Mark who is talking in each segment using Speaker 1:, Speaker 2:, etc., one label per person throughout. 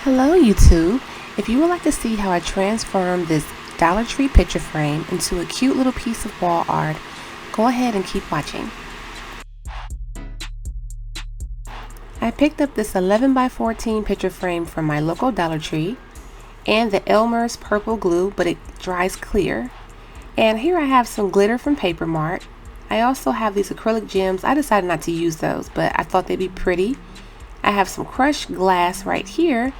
Speaker 1: Hello YouTube! If you would like to see how I transform this Dollar Tree picture frame into a cute little piece of wall art, go ahead and keep watching. I picked up this 11 by 14 picture frame from my local Dollar Tree and the Elmer's purple glue, but it dries clear. And here I have some glitter from Paper Mart. I also have these acrylic gems. I decided not to use those, but I thought they'd be pretty. I have some crushed glass right here.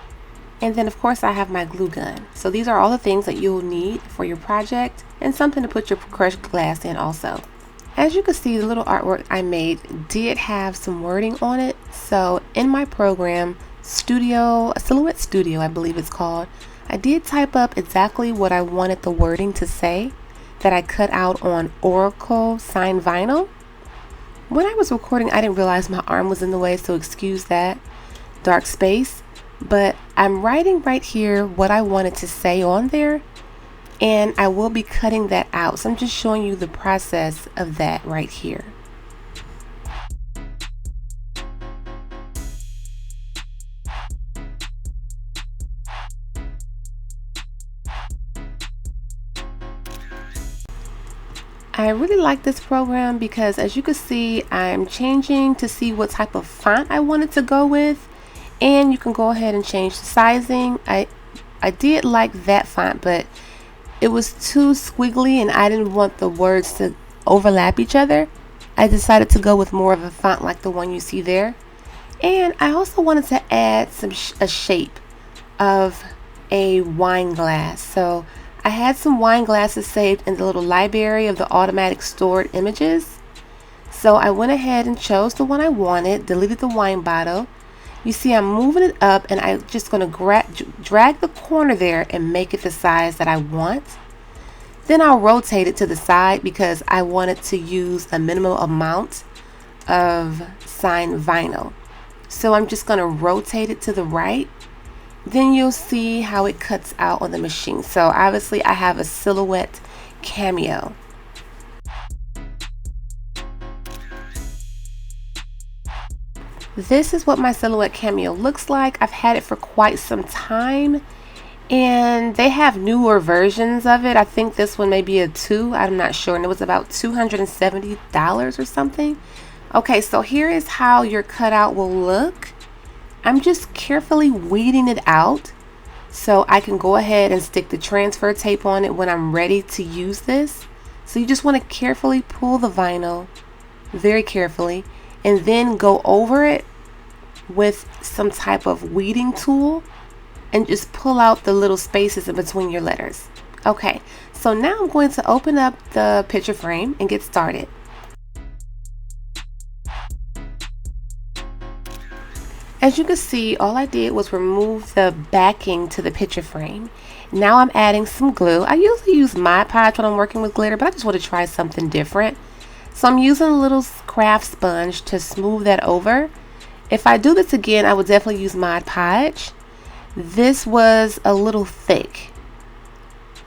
Speaker 1: And then of course I have my glue gun. So these are all the things that you'll need for your project and something to put your crushed glass in also. As you can see, the little artwork I made did have some wording on it. So in my program, Silhouette Studio I believe it's called, I did type up exactly what I wanted the wording to say that I cut out on Oracle signed vinyl. When I was recording, I didn't realize my arm was in the way, so excuse that dark space. But I'm writing right here what I wanted to say on there, and I will be cutting that out. So I'm just showing you the process of that right here. I really like this program because, as you can see, I'm changing to see what type of font I wanted to go with. And you can go ahead and change the sizing. I did like that font, but it was too squiggly and I didn't want the words to overlap each other. I decided to go with more of a font like the one you see there. And I also wanted to add a shape of a wine glass. So I had some wine glasses saved in the little library of the automatic stored images. So I went ahead and chose the one I wanted, deleted the wine bottle. You see I'm moving it up, and I'm just going to drag the corner there and make it the size that I want. Then I'll rotate it to the side because I wanted to use a minimal amount of signed vinyl. So I'm just going to rotate it to the right. Then you'll see how it cuts out on the machine. So obviously I have a Silhouette Cameo. This is what my Silhouette Cameo looks like. I've had it for quite some time, and they have newer versions of it. I think this one may be a 2, I'm not sure, and it was about $270 or something. Okay, so here is how your cutout will look. I'm just carefully weeding it out so I can go ahead and stick the transfer tape on it when I'm ready to use this. So you just want to carefully pull the vinyl, very carefully, and then go over it with some type of weeding tool and just pull out the little spaces in between your letters. Okay, so now I'm going to open up the picture frame and get started. As you can see, all I did was remove the backing to the picture frame. Now I'm adding some glue. I usually use Mod Podge when I'm working with glitter, but I just want to try something different. So I'm using a little craft sponge to smooth that over. If I do this again, I would definitely use Mod Podge. This was a little thick.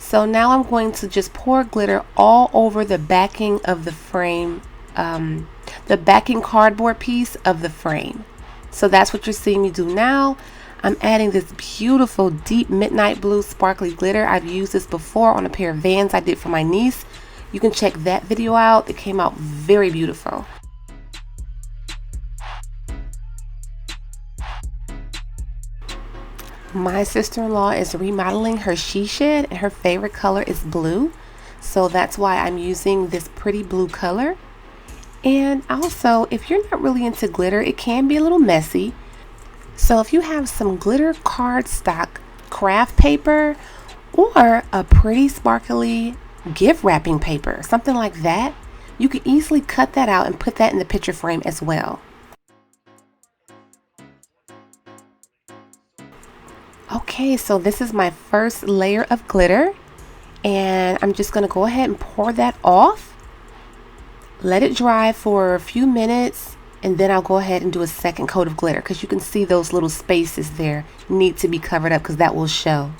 Speaker 1: So now I'm going to just pour glitter all over the backing of the frame, the backing cardboard piece of the frame. So that's what you're seeing me do now. I'm adding this beautiful deep midnight blue sparkly glitter. I've used this before on a pair of Vans I did for my niece. You can check that video out. It came out very beautiful. My sister-in-law is remodeling her she shed, and her favorite color is blue. So that's why I'm using this pretty blue color. And also, if you're not really into glitter, it can be a little messy. So if you have some glitter cardstock craft paper or a pretty sparkly gift wrapping paper, something like that, you can easily cut that out and put that in the picture frame as well. Okay, so this is my first layer of glitter, and I'm just going to go ahead and pour that off. Let it dry for a few minutes, and then I'll go ahead and do a second coat of glitter because you can see those little spaces there need to be covered up because that will show.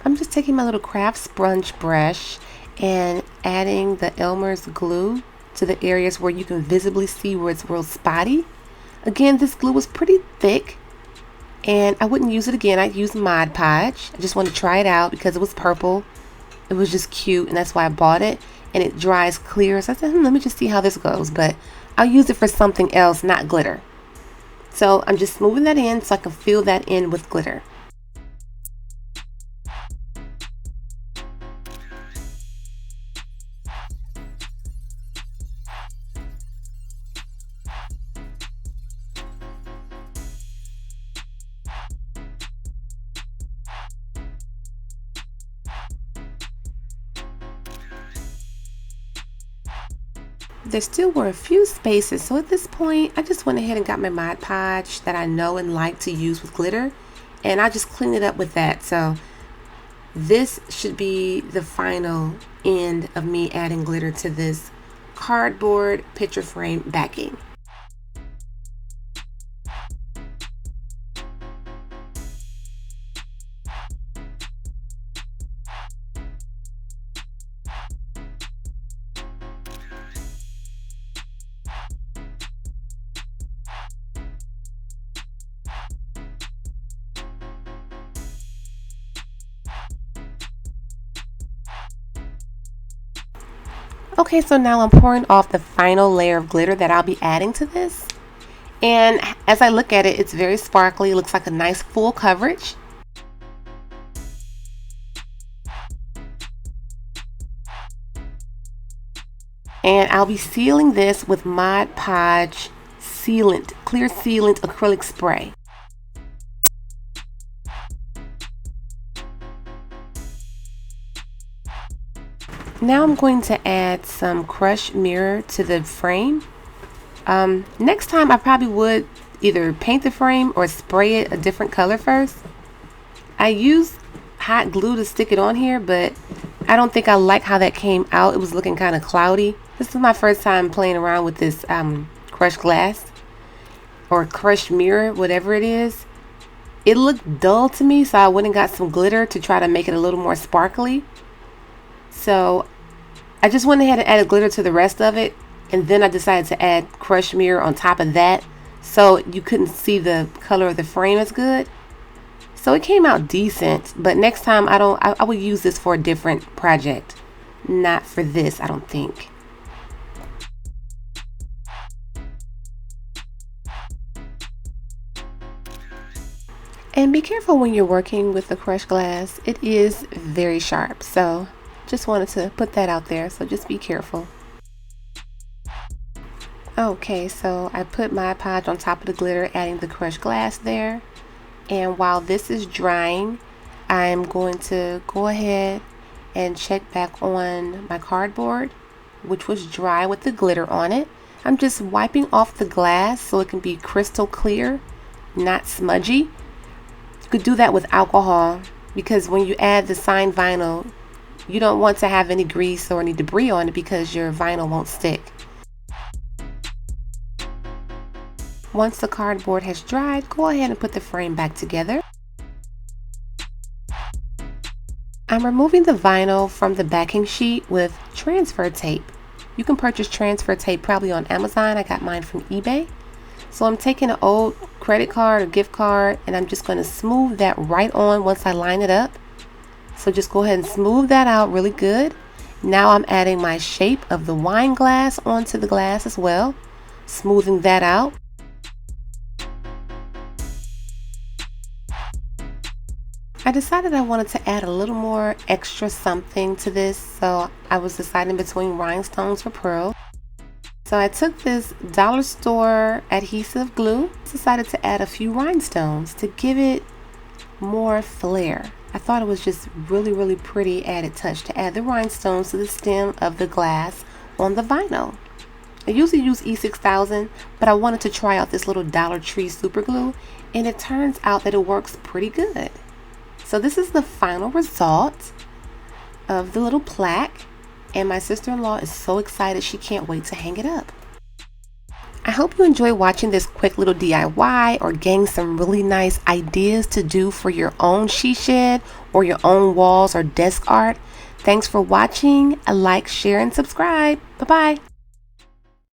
Speaker 1: I'm just taking my little craft sponge brush and adding the Elmer's glue to the areas where you can visibly see where it's real spotty. Again, this glue was pretty thick and I wouldn't use it again. I'd use Mod Podge. I just wanted to try it out because it was purple. It was just cute and that's why I bought it, and it dries clear. So I said, let me just see how this goes, but I'll use it for something else, not glitter. So I'm just smoothing that in so I can fill that in with glitter. There still were a few spaces, so at this point I just went ahead and got my Mod Podge that I know and like to use with glitter, and I just clean it up with that. So this should be the final end of me adding glitter to this cardboard picture frame backing. Okay, so now I'm pouring off the final layer of glitter that I'll be adding to this. And as I look at it, it's very sparkly. It looks like a nice full coverage. And I'll be sealing this with Mod Podge sealant, clear sealant acrylic spray. Now I'm going to add some crushed mirror to the frame. Next time I probably would either paint the frame or spray it a different color first. I used hot glue to stick it on here, but I don't think I like how that came out. It was looking kind of cloudy. This is my first time playing around with this crushed glass or crushed mirror, whatever it is. It looked dull to me, so I went and got some glitter to try to make it a little more sparkly. So I just went ahead and added glitter to the rest of it, and then I decided to add crushed mirror on top of that so you couldn't see the color of the frame as good. So it came out decent, but next time I would use this for a different project, not for this, I don't think. And be careful when you're working with the crushed glass. It is very sharp, so just wanted to put that out there, so just be careful. Okay, so I put my podge on top of the glitter, adding the crushed glass there. And while this is drying, I'm going to go ahead and check back on my cardboard, which was dry with the glitter on it. I'm just wiping off the glass so it can be crystal clear, not smudgy. You could do that with alcohol, because when you add the signed vinyl, you don't want to have any grease or any debris on it because your vinyl won't stick. Once the cardboard has dried, go ahead and put the frame back together. I'm removing the vinyl from the backing sheet with transfer tape. You can purchase transfer tape probably on Amazon. I got mine from eBay. So I'm taking an old credit card or gift card, and I'm just going to smooth that right on once I line it up. So just go ahead and smooth that out really good. Now I'm adding my shape of the wine glass onto the glass as well, smoothing that out. I decided I wanted to add a little more extra something to this, so I was deciding between rhinestones for pearls. So I took this dollar store adhesive glue, decided to add a few rhinestones to give it more flair. I thought it was just really pretty added touch to add the rhinestones to the stem of the glass on the vinyl. I usually use E6000, but I wanted to try out this little Dollar Tree super glue, and it turns out that it works pretty good. So this is the final result of the little plaque, and my sister-in-law is so excited she can't wait to hang it up. I hope you enjoy watching this quick little DIY or getting some really nice ideas to do for your own she shed or your own walls or desk art. Thanks for watching. Like, share, and subscribe. Bye-bye.